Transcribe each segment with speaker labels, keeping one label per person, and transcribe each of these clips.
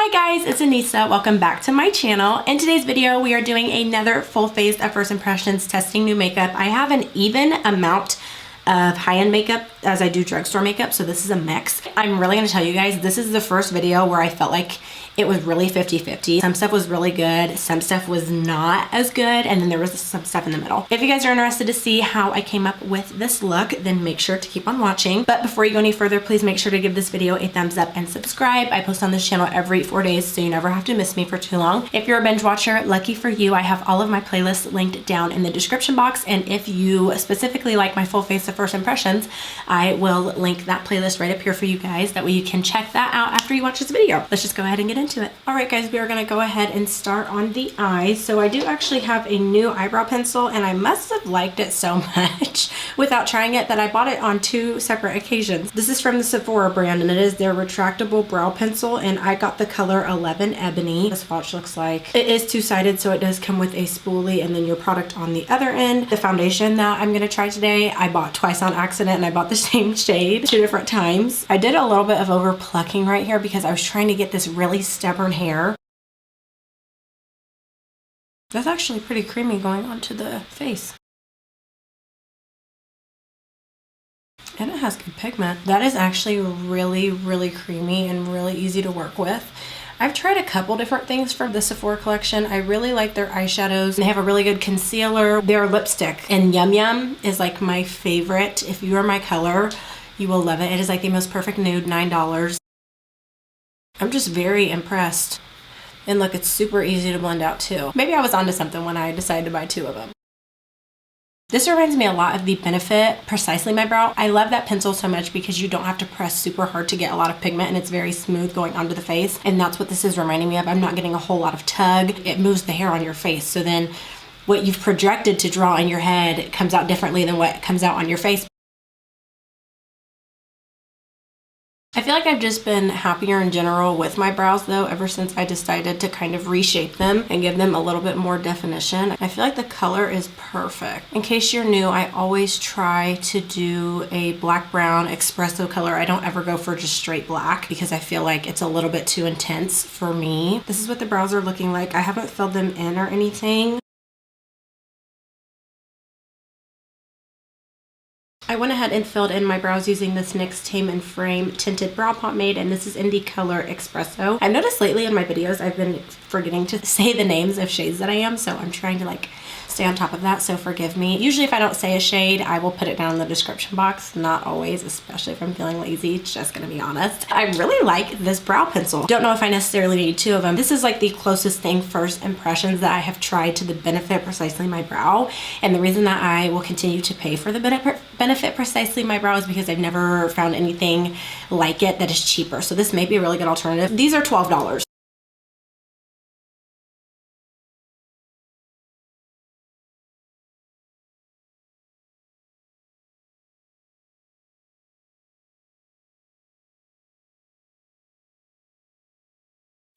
Speaker 1: Hi guys, it's Anissa. Welcome back to my channel. In today's video, we are doing another full face of first impressions testing new makeup. I have an even amount of high-end makeup as I do drugstore makeup, so this is a mix. I'm really gonna tell you guys, this is the first video where I felt like it was really 50-50. Some stuff was really good, some stuff was not as good, and then there was some stuff in the middle. If you guys are interested to see how I came up with this look, then make sure to keep on watching. But before you go any further, please make sure to give this video a thumbs up and subscribe. I post on this channel every 4 days, so you never have to miss me for too long. If you're a binge watcher, lucky for you, I have all of my playlists linked down in the description box, and if you specifically like my full face of first impressions, I will link that playlist right up here for you guys. That way you can check that out after you watch this video. Let's just go ahead and get into it. All right guys, we are gonna go ahead and start on the eyes. So I do actually have a new eyebrow pencil, and I must have liked it so much without trying it that I bought it on 2 separate occasions. This is from the SEPHORA brand, and it is their retractable brow pencil, and I got the color 11 Ebony. The swatch looks like it is two-sided, so it does come with a spoolie and then your product on the other end. The foundation that I'm gonna try today, I bought twice on accident, and I bought the same shade 2 different times. I did a little bit of over plucking right here because I was trying to get this really stubborn hair. That's actually pretty creamy going onto the face. And it has good pigment. That is actually really creamy and really easy to work with. I've tried a couple different things from the SEPHORA collection. I really like their eyeshadows. They have a really good concealer. Their lipstick and Yum Yum is like my favorite. If you are my color, you will love it. It is like the most perfect nude, $9. I'm just very impressed. And look, it's super easy to blend out too. Maybe I was onto something when I decided to buy 2 of them. This reminds me a lot of the Benefit Precisely My Brow. I love that pencil so much because you don't have to press super hard to get a lot of pigment, and it's very smooth going onto the face. And that's what this is reminding me of. I'm not getting a whole lot of tug. It moves the hair on your face. So then what you've projected to draw in your head comes out differently than what comes out on your face. I feel like I've just been happier in general with my brows though ever since I decided to kind of reshape them and give them a little bit more definition. I feel like the color is perfect. In case you're new, I always try to do a black brown espresso color. I don't ever go for just straight black because I feel like it's a little bit too intense for me. This is what the brows are looking like. I haven't filled them in or anything. I went ahead and filled in my brows using this NYX TAME and Frame Tinted Brow Pomade, and this is in the color Espresso. I've noticed lately in my videos I've been forgetting to say the names of shades that I am, so I'm trying to like stay on top of that, so forgive me. Usually if I don't say a shade, I will put it down in the description box. Not always, especially if I'm feeling lazy, just gonna be honest. I really like this brow pencil. Don't know if I necessarily need 2 of them. This is like the closest thing first impressions that I have tried to the Benefit Precisely My Brow, and the reason that I will continue to pay for the Benefit Precisely My Brow is because I've never found anything like it that is cheaper. So this may be a really good alternative. These are $12.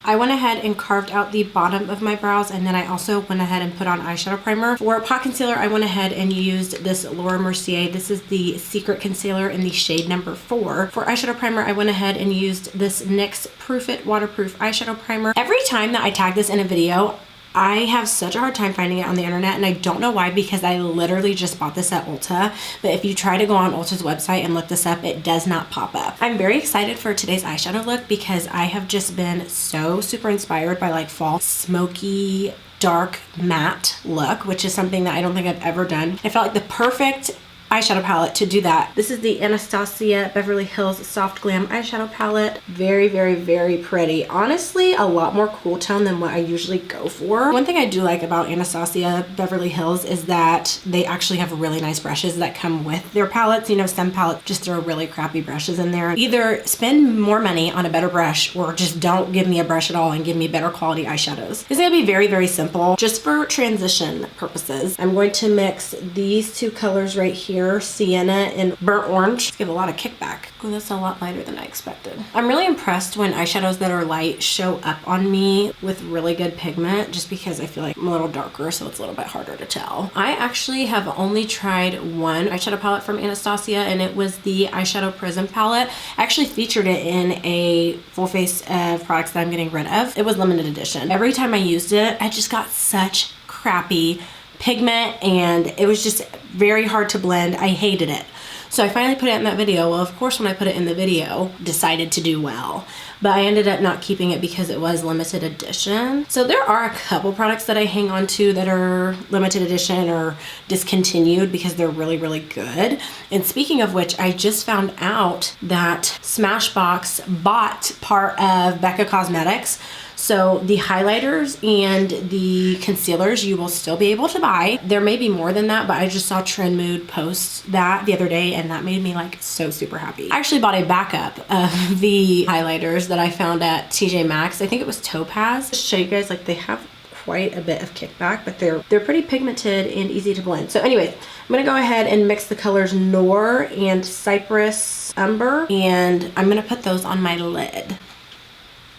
Speaker 1: I went ahead and carved out the bottom of my brows, and then I also went ahead and put on eyeshadow primer. For pot concealer, I went ahead and used this Mercier. This is the Secret Concealer in the shade number 4. For eyeshadow primer, I went ahead and used this NYX Proof It Waterproof Eyeshadow Primer. Every time that I tag this in a video, I have such a hard time finding it on the internet, and I don't know why because I literally just bought this at Ulta. But if you try to go on Ulta's website and look this up, it does not pop up. I'm very excited for today's eyeshadow look because I have just been so super inspired by like fall smoky dark matte look, which is something that I don't think I've ever done. I felt like the perfect eyeshadow palette to do that. This is the Anastasia Beverly Hills Soft Glam eyeshadow palette. Very pretty. Honestly, a lot more cool tone than what I usually go for. One thing I do like about Anastasia Beverly Hills is that they actually have really nice brushes that come with their palettes. You know, some palettes just throw really crappy brushes in there. Either spend more money on a better brush or just don't give me a brush at all and give me better quality eyeshadows. It's gonna be very simple. Just for transition purposes, I'm going to mix these 2 colors right here here, sienna and burnt orange. Just give a lot of kickback. Oh, that's a lot lighter than I expected. I'm really impressed when eyeshadows that are light show up on me with really good pigment, just because I feel like I'm a little darker, so it's a little bit harder to tell. I actually have only tried one eyeshadow palette from Anastasia, and it was the Eyeshadow Prism palette. I actually featured it in a full face of products that I'm getting rid of. It was limited edition. Every time I used it, I just got such crappy pigment, and it was just very hard to blend. I hated it. So I finally put it in that video. Well, of course, when I put it in the video, decided to do well. But I ended up not keeping it because it was limited edition. So there are a couple products that I hang on to that are limited edition or discontinued because they're really, really good. And speaking of which, I just found out that Smashbox bought part of Becca Cosmetics. So the highlighters and the concealers you will still be able to buy. There may be more than that, but I just saw Trend Mood post that the other day, and that made me like so super happy. I actually bought a backup of the highlighters that I found at TJ Maxx. I think it was Topaz. Just show you guys, like, they have quite a bit of kickback, but they're pretty pigmented and easy to blend. So anyways, I'm gonna go ahead and mix the colors Noir and Cypress Umber, and I'm gonna put those on my lid.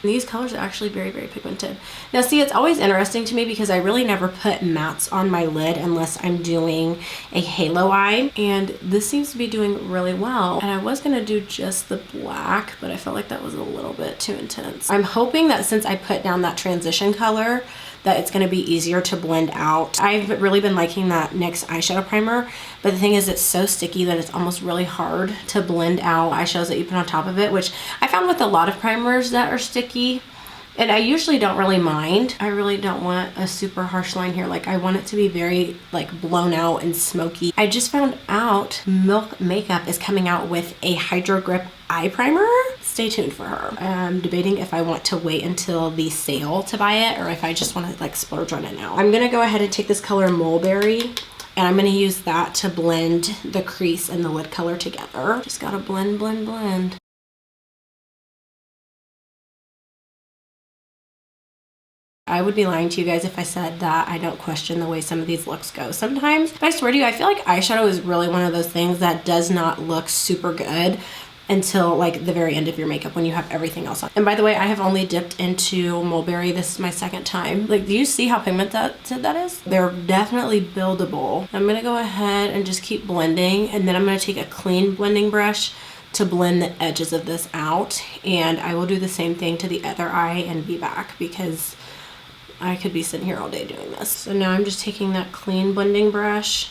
Speaker 1: These colors are actually very, very pigmented. Now see, it's always interesting to me because I really never put mattes on my lid unless I'm doing a halo eye, and this seems to be doing really well. And I was gonna do just the black, but I felt like that was a little bit too intense. I'm hoping that since I put down that transition color, that it's going to be easier to blend out. I've really been liking that NYX eyeshadow primer, but the thing is it's so sticky that it's almost really hard to blend out eyeshadows that you put on top of it, which I found with a lot of primers that are sticky. And I usually don't really mind. I really don't want a super harsh line here. Like, I want it to be very like blown out and smoky. I just found out Milk Makeup is coming out with a Hydro Grip eye primer. Stay tuned for her. I'm debating if I want to wait until the sale to buy it or if I just want to like splurge on it now. I'm gonna go ahead and take this color Mulberry, and I'm gonna use that to blend the crease and the lid color together. Just gotta blend, blend, blend. I would be lying to you guys if I said that I don't question the way some of these looks go sometimes. But I swear to you, I feel like eyeshadow is really one of those things that does not look super good until like the very end of your makeup when you have everything else on. And by the way, I have only dipped into Mulberry. This is my second time. Like, do you see how pigmented that is? They're definitely buildable. I'm gonna go ahead and just keep blending, and then I'm gonna take a clean blending brush to blend the edges of this out. And I will do the same thing to the other eye and be back because I could be sitting here all day doing this. So now I'm just taking that clean blending brush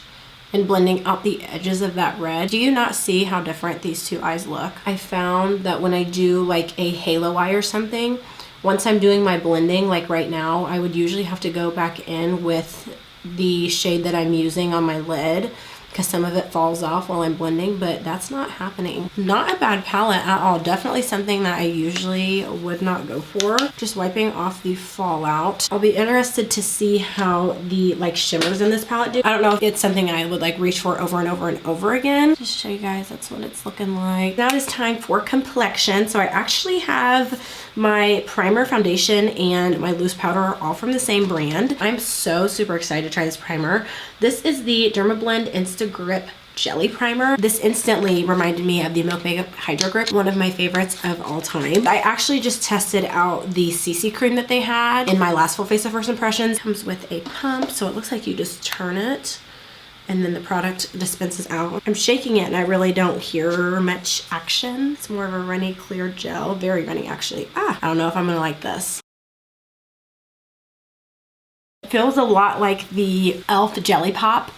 Speaker 1: and blending out the edges of that red. Do you not see how different these two eyes look? I found that when I do like a halo eye or something, once I'm doing my blending, like right now, I would usually have to go back in with the shade that I'm using on my lid because some of it falls off while I'm blending, but that's not happening. Not a bad palette at all. Definitely something that I usually would not go for. Just wiping off the fallout. I'll be interested to see how the like shimmers in this palette do. I don't know if it's something I would like reach for over and over and over again. Just to show you guys, that's what it's looking like. Now it's time for complexion. So I actually have my primer, foundation, and my loose powder all from the same brand. I'm so super excited to try this primer. This is the Dermablend Insta Grip Jelly Primer. This instantly reminded me of the Milk Makeup Hydro Grip, one of my favorites of all time. I actually just tested out the CC cream that they had in my last full face of first impressions. It comes with a pump, so it looks like you just turn it and then the product dispenses out. I'm shaking it and I really don't hear much action. It's more of a runny clear gel, very runny actually. I don't know if I'm gonna like this. It feels a lot like the e.l.f. Jelly Pop,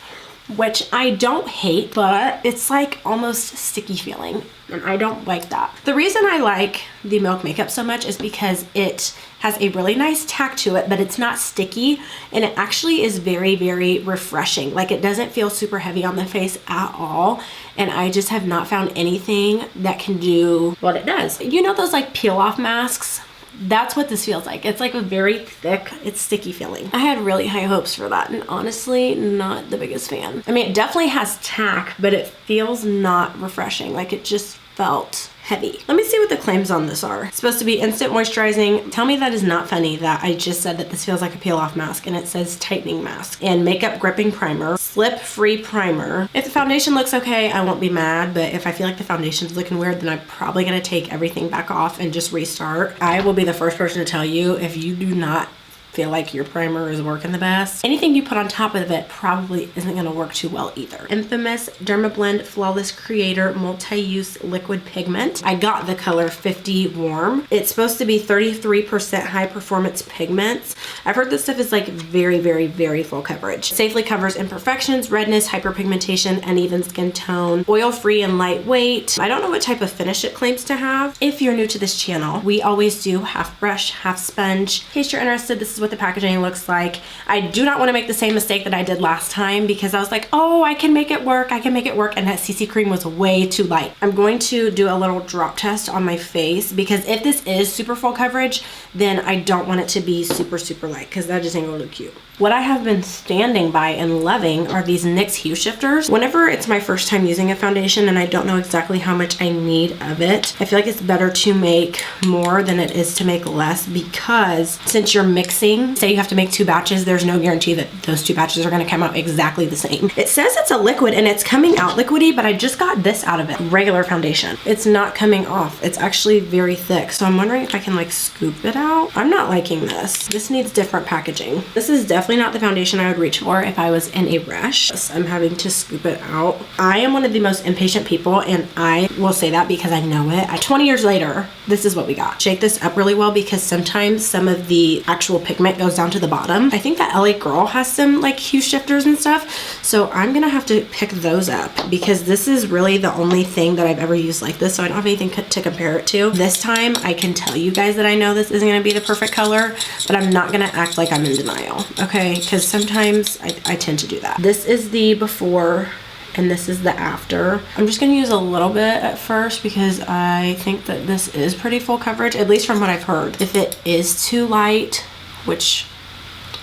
Speaker 1: which I don't hate, but it's like almost sticky feeling, and I don't like that. The reason I like the Milk Makeup so much is because it has a really nice tack to it, but it's not sticky, and it actually is very, very refreshing. Like, it doesn't feel super heavy on the face at all, and I just have not found anything that can do what it does. You know those like peel off masks? That's what this feels like. It's like a very thick, it's sticky feeling. I had really high hopes for that, and honestly, not the biggest fan. I mean, it definitely has tack, but it feels not refreshing. Like, it just felt heavy. Let me see what the claims on this are. It's supposed to be instant moisturizing. Tell me that is not funny that I just said that this feels like a peel off mask, and it says tightening mask and makeup gripping primer, slip free primer. If the foundation looks okay, I won't be mad, but if I feel like the foundation's looking weird, then I'm probably gonna take everything back off and just restart. I will be the first person to tell you, if you do not feel like your primer is working the best, anything you put on top of it probably isn't going to work too well either. Infamous Dermablend Flawless Creator Multi-Use Liquid Pigment. I got the color 50 Warm. It's supposed to be 33% high performance pigments. I've heard this stuff is like very, very, very full coverage. Safely covers imperfections, redness, hyperpigmentation, uneven skin tone, oil-free and lightweight. I don't know what type of finish it claims to have. If you're new to this channel, we always do half brush, half sponge. In case you're interested, this is what the packaging looks like. I do not want to make the same mistake that I did last time, because I was like, oh, I can make it work, I can make it work, and that CC cream was way too light. I'm going to do a little drop test on my face, because if this is super full coverage, then I don't want it to be super, super light, because that just ain't gonna look cute. What I have been standing by and loving are these NYX Hue Shifters. Whenever it's my first time using a foundation and I don't know exactly how much I need of it, I feel like it's better to make more than it is to make less, because since you're mixing, say you have to make 2 batches, there's no guarantee that those 2 batches are gonna come out exactly the same. It says it's a liquid and it's coming out liquidy, but I just got this out of it, regular foundation. It's not coming off. It's actually very thick. So I'm wondering if I can like scoop it out. I'm not liking this. This needs different packaging. This is definitely not the foundation I would reach for if I was in a rush. I'm having to scoop it out. I am one of the most impatient people, and I will say that because I know it. 20 years later, this is what we got. Shake this up really well, because sometimes some of the actual pigment goes down to the bottom. I think that LA Girl has some like hue shifters and stuff, so I'm gonna have to pick those up, because this is really the only thing that I've ever used like this, so I don't have anything to compare it to. This time I can tell you guys that I know this isn't gonna be the perfect color, but I'm not gonna act like I'm in denial, okay? Because sometimes I tend to do that. This is the before and this is the after. I'm just gonna use a little bit at first, because I think that this is pretty full coverage, at least from what I've heard. If it is too light, which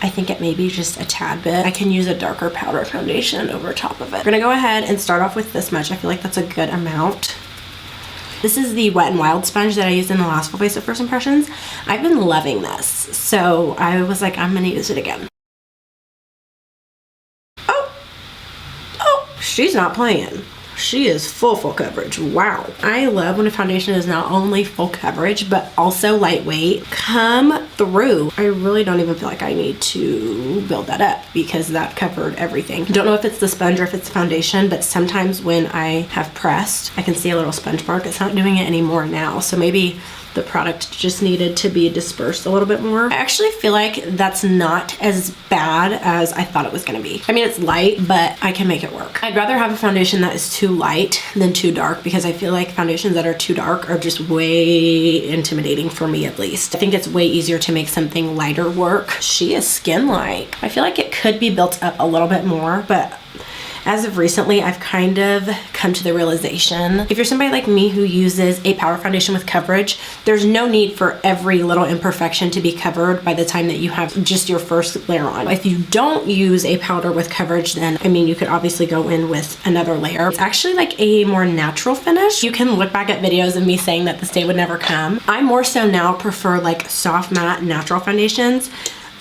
Speaker 1: I think it may be just a tad bit, I can use a darker powder foundation over top of it. We're gonna go ahead and start off with this much. I feel like that's a good amount. This is the Wet n Wild sponge that I used in the last full face of first impressions. I've been loving this, so I was like, I'm gonna use it again. She's not playing. She is full coverage. Wow. I love when a foundation is not only full coverage, but also lightweight. Come through. I really don't even feel like I need to build that up, because that covered everything. Don't know if it's the sponge or if it's the foundation, but sometimes when I have pressed, I can see a little sponge mark. It's not doing it anymore now, so maybe the product just needed to be dispersed a little bit more. I actually feel like that's not as bad as I thought it was gonna be. I mean, it's light, but I can make it work. I'd rather have a foundation that is too light than too dark, because I feel like foundations that are too dark are just way intimidating for me, at least. I think it's way easier to make something lighter work. She is skin light. I feel like it could be built up a little bit more, but as of recently, I've kind of come to the realization, if you're somebody like me who uses a powder foundation with coverage, there's no need for every little imperfection to be covered by the time that you have just your first layer on. If you don't use a powder with coverage, then, I mean, you could obviously go in with another layer. It's actually like a more natural finish. You can look back at videos of me saying that this day would never come. I more so now prefer like soft matte natural foundations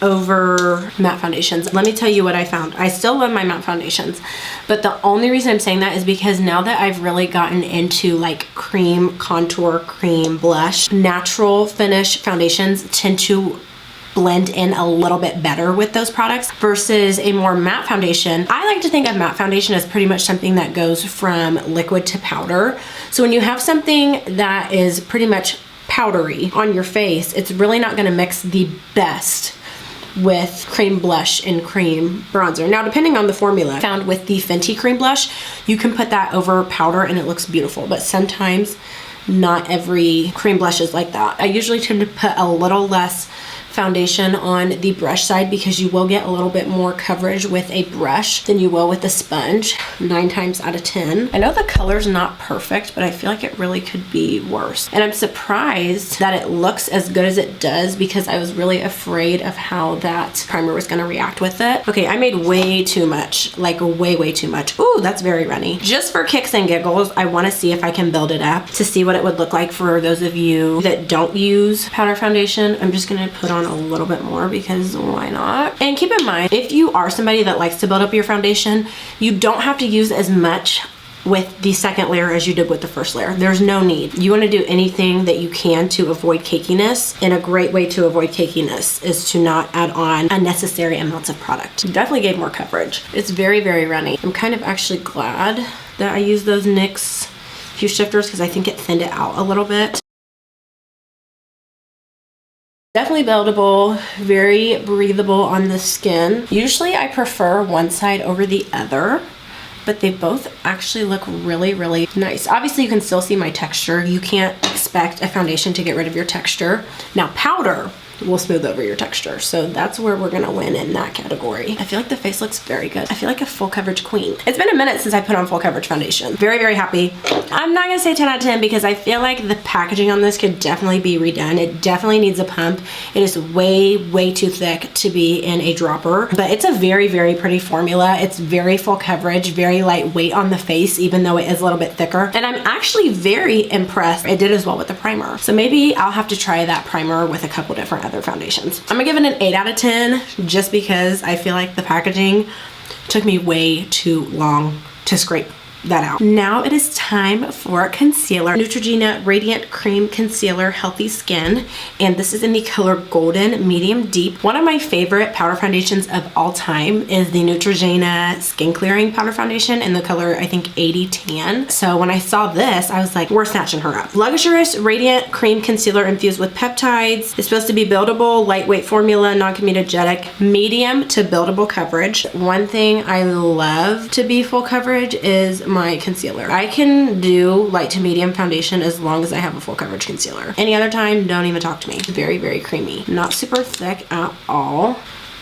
Speaker 1: over matte foundations. Let me tell you what I found. I still love my matte foundations, but the only reason I'm saying that is because now that I've really gotten into like cream contour, cream blush, natural finish foundations tend to blend in a little bit better with those products versus a more matte foundation. I like to think of matte foundation as pretty much something that goes from liquid to powder. So when you have something that is pretty much powdery on your face, it's really not gonna mix the best with cream blush and cream bronzer. Now, depending on the formula found with the Fenty cream blush, you can put that over powder and it looks beautiful, but sometimes not every cream blush is like that. I usually tend to put a little less foundation on the brush side because you will get a little bit more coverage with a brush than you will with a sponge, 9 times out of 10. I know the color's not perfect, but I feel like it really could be worse. And I'm surprised that it looks as good as it does because I was really afraid of how that primer was gonna react with it. Okay, I made way too much, like way too much. Ooh, that's very runny. Just for kicks and giggles, I wanna see if I can build it up to see what it would look like for those of you that don't use powder foundation. I'm just gonna put on a little bit more because why not? And keep in mind, if you are somebody that likes to build up your foundation, you don't have to use as much with the second layer as you did with the first layer. There's no need. You want to do anything that you can to avoid cakiness, and a great way to avoid cakiness is to not add on unnecessary amounts of product. Definitely gave more coverage. It's very runny. I'm kind of actually glad that I used those NYX Hue Shifters because I think it thinned it out a little bit. Definitely buildable, very breathable on the skin. Usually I prefer one side over the other, but they both actually look really nice. Obviously you can still see my texture. You can't expect a foundation to get rid of your texture. Now powder will smooth over your texture, so that's where we're gonna win in that category. I feel like the face looks very good. I feel like a full coverage queen. It's been a minute since I put on full coverage foundation. Very happy. I'm not gonna say 10 out of 10 because I feel like the packaging on this could definitely be redone. It definitely needs a pump. It is way too thick to be in a dropper, but it's a very pretty formula. It's very full coverage, very lightweight on the face, even though it is a little bit thicker. And I'm actually very impressed. It did as well with the primer. So maybe I'll have to try that primer with a couple different other foundations. I'm gonna give it an 8 out of 10 just because I feel like the packaging took me way too long to scrape that out. Now it is time for concealer. Neutrogena Radiant Cream Concealer Healthy Skin, and this is in the color Golden Medium Deep. One of my favorite powder foundations of all time is the Neutrogena Skin Clearing Powder Foundation in the color, I think, 80 Tan. So when I saw this, I was like, we're snatching her up. Luxurious Radiant Cream Concealer infused with peptides. It's supposed to be buildable, lightweight formula, non-comedogenic, medium to buildable coverage. One thing I love to be full coverage is my concealer. I can do light to medium foundation as long as I have a full coverage concealer. Any other time, don't even talk to me. Very creamy. Not super thick at all.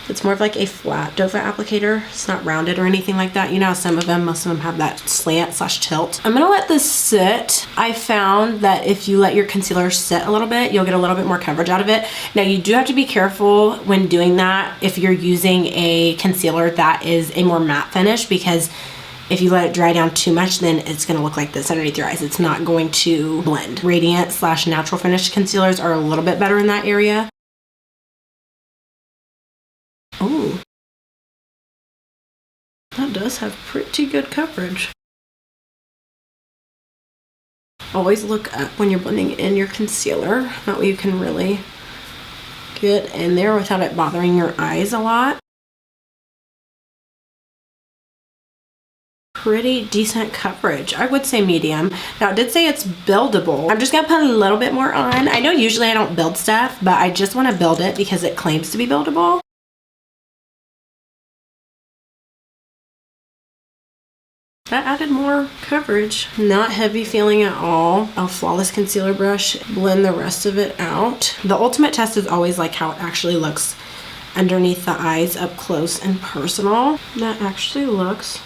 Speaker 1: It's more of like a flat doe foot applicator. It's not rounded or anything like that. You know, most of them have that slant / tilt. I'm gonna let this sit. I found that if you let your concealer sit a little bit, you'll get a little bit more coverage out of it. Now you do have to be careful when doing that if you're using a concealer that is a more matte finish, because if you let it dry down too much, then it's gonna look like this underneath your eyes. It's not going to blend. Radiant / natural finish concealers are a little bit better in that area. Oh, that does have pretty good coverage. Always look up when you're blending in your concealer. That way you can really get in there without it bothering your eyes a lot. Pretty decent coverage. I would say medium. Now it did say it's buildable. I'm just gonna put a little bit more on. I know usually I don't build stuff, but I just want to build it because it claims to be buildable. That added more coverage. Not heavy feeling at all. A flawless concealer brush, blend the rest of it out. The ultimate test is always like how it actually looks underneath the eyes up close and personal. That actually looks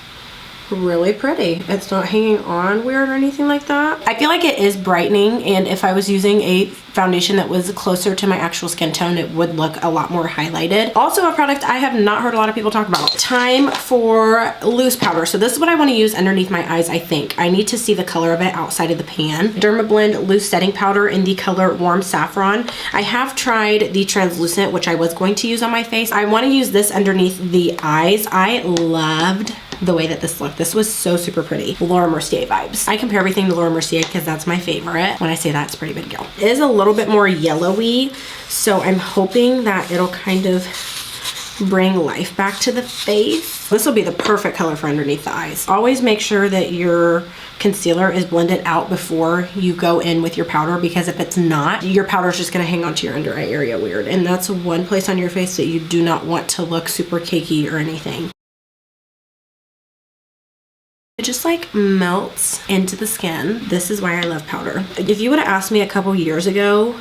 Speaker 1: really pretty. It's not hanging on weird or anything like that. I feel like it is brightening, and if I was using a foundation that was closer to my actual skin tone, it would look a lot more highlighted. Also a product I have not heard a lot of people talk about. Time for loose powder. So this is what I want to use underneath my eyes. I think I need to see the color of it outside of the pan. Dermablend loose setting powder in the color Warm Saffron. I have tried the translucent, which I was going to use on my face. I want to use this underneath the eyes. I loved the way that this looked. This was so super pretty. Laura Mercier vibes. I compare everything to Laura Mercier because that's my favorite. When I say that, it's a pretty big deal. It is a little bit more yellowy, so I'm hoping that it'll kind of bring life back to the face. This will be the perfect color for underneath the eyes. Always make sure that your concealer is blended out before you go in with your powder, because if it's not, your powder is just going to hang onto your under eye area weird, and that's one place on your face that you do not want to look super cakey or anything. It just like melts into the skin. This is why I love powder. If you would have asked me a couple years ago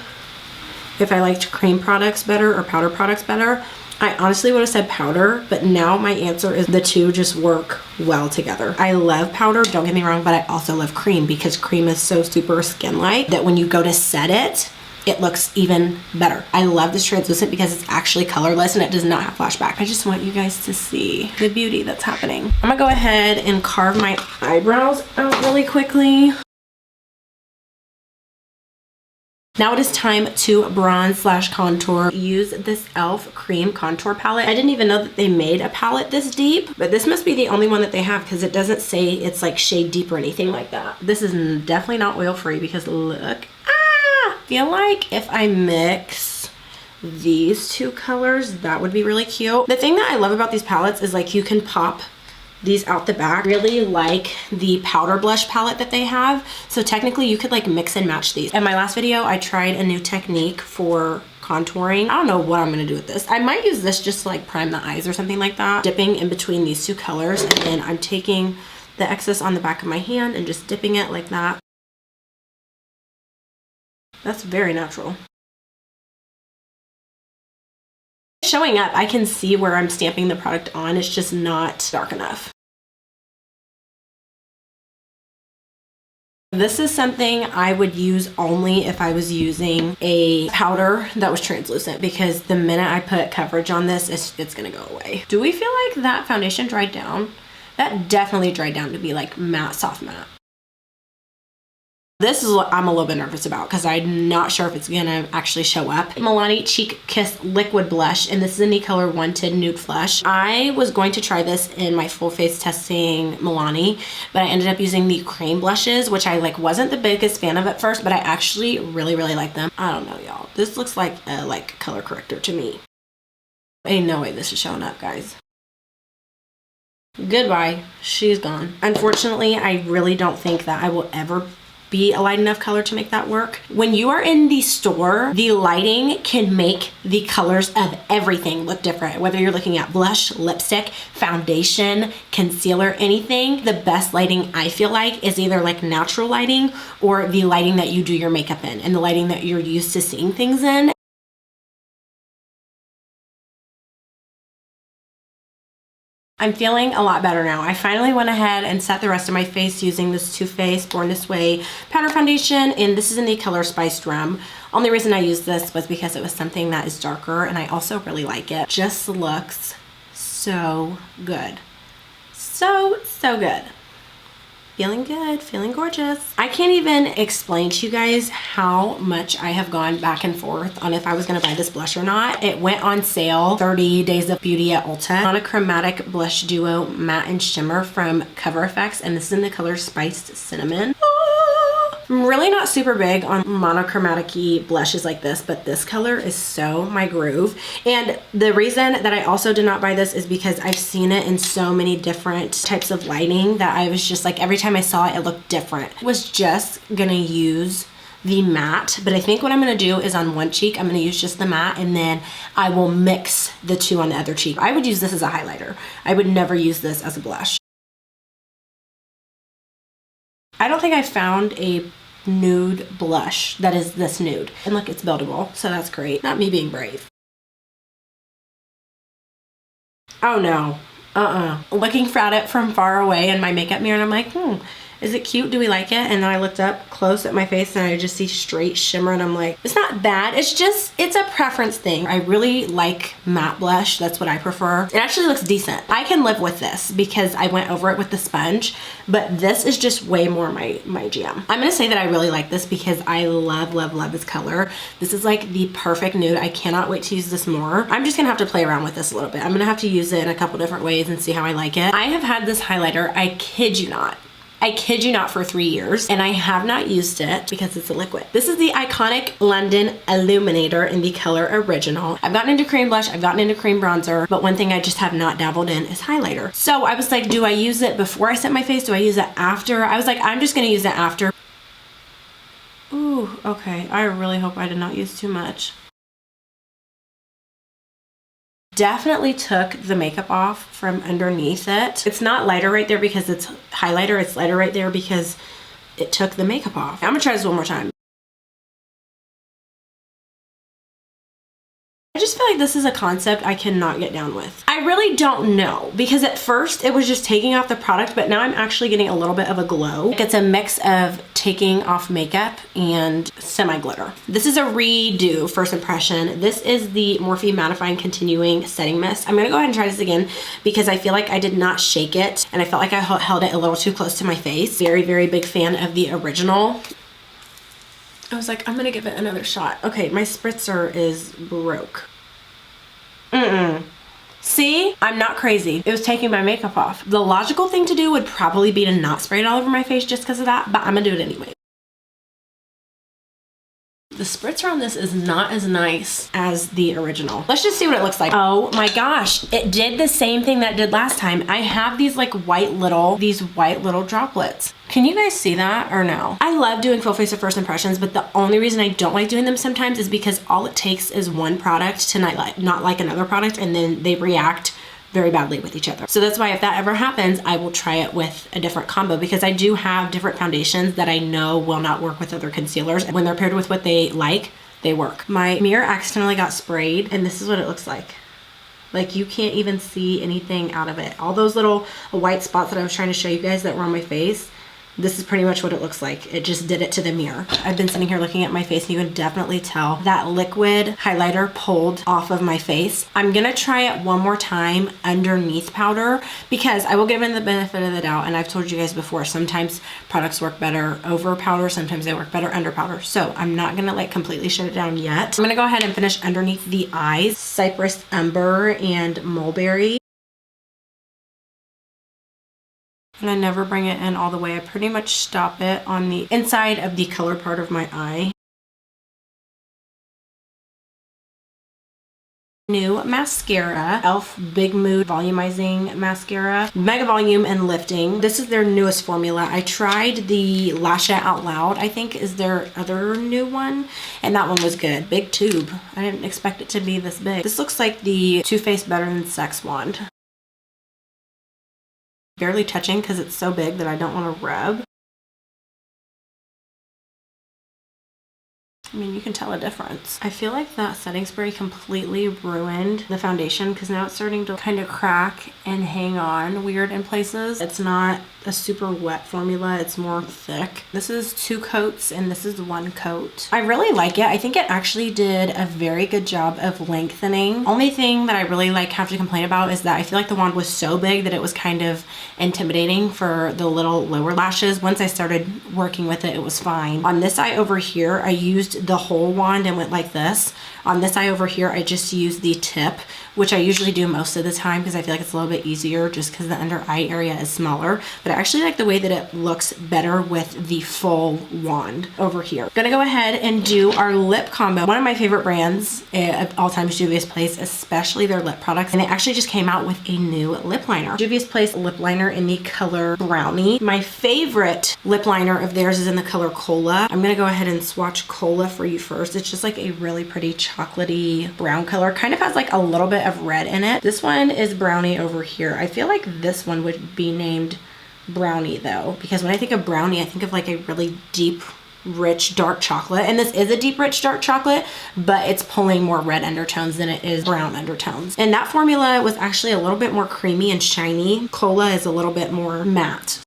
Speaker 1: if I liked cream products better or powder products better. I honestly would have said powder, but now my answer is the two just work well together. I love powder, don't get me wrong, but I also love cream because cream is so super skin light that when you go to set it, it looks even better. I love this translucent because it's actually colorless and it does not have flashback. I just want you guys to see the beauty that's happening. I'm gonna go ahead and carve my eyebrows out really quickly. Now it is time to bronze slash contour. Use this e.l.f. cream contour palette. I didn't even know that they made a palette this deep, but this must be the only one that they have because it doesn't say it's like shade deep or anything like that. This is definitely not oil free because look, I feel like if I mix these two colors, that would be really cute. The thing that I love about these palettes is like you can pop these out the back. Really like the powder blush palette that they have. So technically you could like mix and match these. In my last video, I tried a new technique for contouring. I don't know what I'm gonna do with this. I might use this just to like prime the eyes or something like that. Dipping in between these two colors and then I'm taking the excess on the back of my hand and just dipping it like that. That's very natural. Showing up, I can see where I'm stamping the product on. It's just not dark enough. This is something I would use only if I was using a powder that was translucent because the minute I put coverage on this, it's gonna go away. Do we feel like that foundation dried down? That definitely dried down to be like matte, soft matte. This is what I'm a little bit nervous about because I'm not sure if it's gonna actually show up. Milani Cheek Kiss Liquid Blush, and this is in the color Wanted Nude Flesh. I was going to try this in my full face testing Milani, but I ended up using the cream blushes, which I like wasn't the biggest fan of at first, but I actually really like them. I don't know, y'all. This looks like a color corrector to me. Ain't no way this is showing up, guys. Goodbye. She's gone. Unfortunately, I really don't think that I will ever be a light enough color to make that work. When you are in the store, the lighting can make the colors of everything look different. Whether you're looking at blush, lipstick, foundation, concealer, anything, the best lighting I feel like is either like natural lighting or the lighting that you do your makeup in and the lighting that you're used to seeing things in. I'm feeling a lot better now. I finally went ahead and set the rest of my face using this Too Faced Born This Way powder foundation, and this is in the color Spiced Rum. Only reason I used this was because it was something that is darker and I also really like it. Just looks so good. So good. Feeling good, feeling gorgeous. I can't even explain to you guys how much I have gone back and forth on if I was gonna buy this blush or not. It went on sale, 30 Days of Beauty at Ulta. Monochromatic Blush Duo Matte and Shimmer from Cover FX, and this is in the color Spiced Cinnamon. I'm really not super big on monochromatic-y blushes like this, but this color is so my groove. And the reason that I also did not buy this is because I've seen it in so many different types of lighting that I was just like, every time I saw it, it looked different. I was just gonna use the matte, but I think what I'm gonna do is on one cheek, I'm gonna use just the matte and then I will mix the two on the other cheek. I would use this as a highlighter. I would never use this as a blush. I don't think I found a nude blush that is this nude. And look, it's buildable, so that's great. Not me being brave. Oh no. Looking at it from far away in my makeup mirror and I'm like, is it cute? Do we like it? And then I looked up close at my face and I just see straight shimmer and I'm like, it's not bad. It's just, it's a preference thing. I really like matte blush. That's what I prefer. It actually looks decent. I can live with this because I went over it with the sponge, but this is just way more my jam. I'm gonna say that I really like this because I love this color. This is like the perfect nude. I cannot wait to use this more. I'm just gonna have to play around with this a little bit. I'm gonna have to use it in a couple different ways and see how I like it. I have had this highlighter, I kid you not, for 3 years and I have not used it because it's a liquid. This is the iconic London Illuminator in the color Original. I've gotten into cream blush, I've gotten into cream bronzer, but one thing I just have not dabbled in is highlighter. So I was like, do I use it before I set my face? Do I use it after? I was like, I'm just gonna use it after. Ooh, okay. I really hope I did not use too much. Definitely took the makeup off from underneath it. It's not lighter right there because it's highlighter. It's lighter right there because it took the makeup off. I'm gonna try this one more time. like this is a concept I cannot get down with. I really don't know, because at first it was just taking off the product, but now I'm actually getting a little bit of a glow. It's a mix of taking off makeup and semi-glitter. This is a redo first impression. This is the Morphe Mattifying Continuing Setting Mist. I'm gonna go ahead and try this again because I feel like I did not shake it and I felt like I held it a little too close to my face. Very, very big fan of the original. I was like, I'm gonna give it another shot. Okay, my spritzer is broke. See, I'm not crazy. It was taking my makeup off. The logical thing to do would probably be to not spray it all over my face just because of that, but I'm gonna do it anyway. The spritzer on this is not as nice as the original. Let's just see what it looks like. Oh my gosh, it did the same thing that it did last time. I have these white little droplets. Can you guys see that or no? I love doing full face of first impressions, but the only reason I don't like doing them sometimes is because all it takes is one product to not like another product, and then they react very badly with each other. So that's why if that ever happens, I will try it with a different combo, because I do have different foundations that I know will not work with other concealers. When they're paired with what they like, they work. My mirror accidentally got sprayed, and this is what it looks like. Like, you can't even see anything out of it. All those little white spots that I was trying to show you guys that were on my face, this is pretty much what it looks like. It just did it to the mirror. I've been sitting here looking at my face, and you can definitely tell that liquid highlighter pulled off of my face. I'm gonna try it one more time underneath powder, because I will give it the benefit of the doubt, and I've told you guys before, sometimes products work better over powder, sometimes they work better under powder. So I'm not gonna completely shut it down yet. I'm gonna go ahead and finish underneath the eyes. Cypress Umber and Mulberry. And I never bring it in all the way. I pretty much stop it on the inside of the color part of my eye. New mascara, e.l.f. Big Mood Volumizing Mascara, Mega Volume and Lifting. This is their newest formula. I tried the Lash It Out Loud, I think is their other new one, and that one was good. Big tube. I didn't expect it to be this big. This looks like the Too Faced Better Than Sex wand. Barely touching because it's so big that I don't want to rub. I mean, you can tell a difference. I feel like that setting spray completely ruined the foundation, because now it's starting to kind of crack and hang on weird in places. It's not a super wet formula, it's more thick. This is 2 coats and this is 1 coat. I really like it. I think it actually did a very good job of lengthening. Only thing that I really have to complain about is that I feel like the wand was so big that it was kind of intimidating for the little lower lashes. Once I started working with it, it was fine. On this eye over here, I used the whole wand and went like this. On this eye over here, I just used the tip, which I usually do most of the time because I feel like it's a little bit easier just because the under eye area is smaller. But I actually like the way that it looks better with the full wand over here. Gonna go ahead and do our lip combo. One of my favorite brands of all time is Juvia's Place, especially their lip products. And they actually just came out with a new lip liner. Juvia's Place lip liner in the color Brownie. My favorite lip liner of theirs is in the color Cola. I'm gonna go ahead and swatch Cola for you first. It's just like a really pretty chocolatey brown color. Kind of has like a little bit of red in it. This one is Brownie over here. I feel like this one would be named Brownie though, because when I think of Brownie, I think of like a really deep, rich, dark chocolate. And this is a deep, rich, dark chocolate, but it's pulling more red undertones than it is brown undertones. And that formula was actually a little bit more creamy and shiny. Cola is a little bit more matte.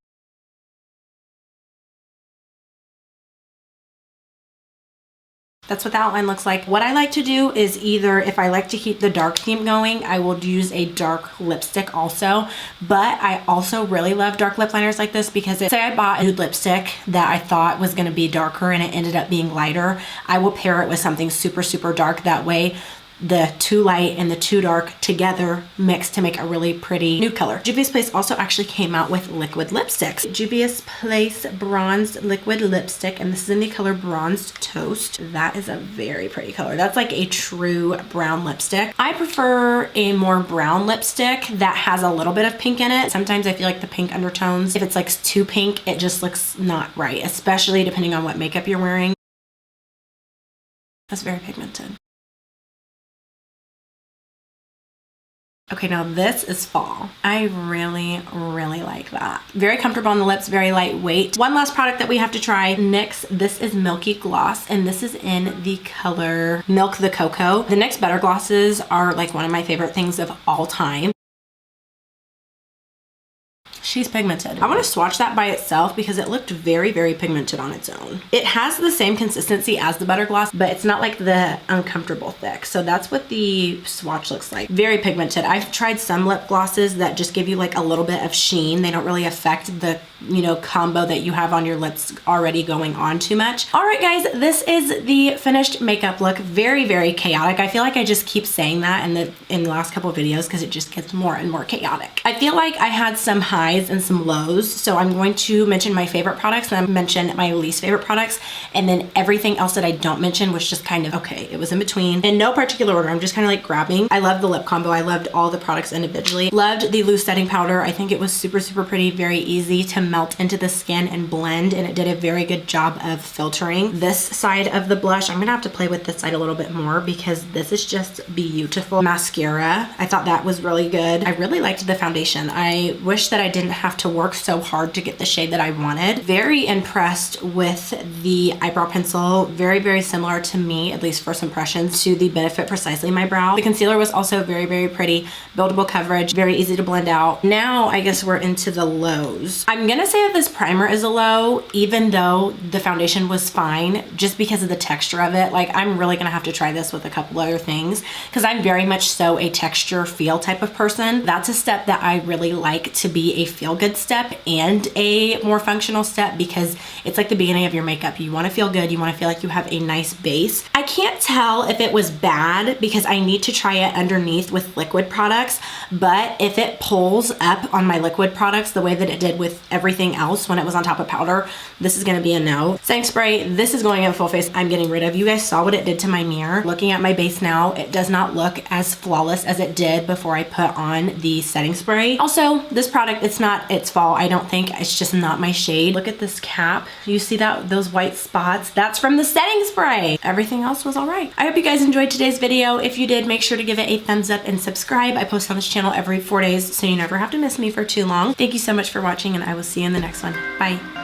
Speaker 1: That's what the outline looks like. What I like to do is either, if I like to keep the dark theme going, I will use a dark lipstick also. But I also really love dark lip liners like this because say I bought a nude lipstick that I thought was gonna be darker and it ended up being lighter, I will pair it with something super, super dark. That way the too light and the too dark together mix to make a really pretty nude color. Juvia's Place also actually came out with liquid lipsticks. Juvia's Place Bronzed Liquid Lipstick, and this is in the color Bronzed Toast. That is a very pretty color. That's like a true brown lipstick. I prefer a more brown lipstick that has a little bit of pink in it. Sometimes I feel like the pink undertones, if it's like too pink, it just looks not right, especially depending on what makeup you're wearing. That's very pigmented. Okay, now this is fall. I really, really like that. Very comfortable on the lips, very lightweight. One last product that we have to try, NYX. This is Milky Gloss, and this is in the color Milk the Cocoa. The NYX Better Glosses are like one of my favorite things of all time. She's pigmented. I want to swatch that by itself because it looked very, very pigmented on its own. It has the same consistency as the Butter Gloss, but it's not like the uncomfortable thick. So that's what the swatch looks like. Very pigmented. I've tried some lip glosses that just give you like a little bit of sheen. They don't really affect the, you know, combo that you have on your lips already going on too much. All right, guys, this is the finished makeup look. Very, very chaotic. I feel like I just keep saying that in the last couple of videos because it just gets more and more chaotic. I feel like I had some highs and some lows, so I'm going to mention my favorite products and then mention my least favorite products, and then everything else that I don't mention was just kind of okay. It was in between in no particular order. I'm just kind of like grabbing. I love the lip combo. I loved all the products individually. Loved the loose setting powder. I think it was super, super pretty, very easy to melt into the skin and blend, and it did a very good job of filtering. This side of the blush, I'm gonna have to play with this side a little bit more because this is just beautiful. Mascara, I thought that was really good. I really liked the foundation. I wish that I didn't have to work so hard to get the shade that I wanted. Very impressed with the eyebrow pencil. Very, very similar to me, at least first impressions, to the Benefit Precisely My Brow. The concealer was also very, very pretty. Buildable coverage, very easy to blend out. Now I guess we're into the lows. I'm gonna say that this primer is a low, even though the foundation was fine, just because of the texture of it. Like, I'm really gonna have to try this with a couple other things because I'm very much so a texture feel type of person. That's a step that I really like to be a feel good step and a more functional step because it's like the beginning of your makeup. You want to feel good. You want to feel like you have a nice base. I can't tell if it was bad because I need to try it underneath with liquid products, but if it pulls up on my liquid products the way that it did with everything else when it was on top of powder, this is going to be a no. Setting spray, this is going in full face. I'm getting rid of. You guys saw what it did to my mirror. Looking at my base now, it does not look as flawless as it did before I put on the setting spray. Also, this product, it's not its fall. I don't think. It's just not my shade. Look at this cap. You see that? Those white spots? That's from the setting spray. Everything else was all right. I hope you guys enjoyed today's video. If you did, make sure to give it a thumbs up and subscribe. I post on this channel every 4 days, so you never have to miss me for too long. Thank you so much for watching, and I will see you in the next one. Bye.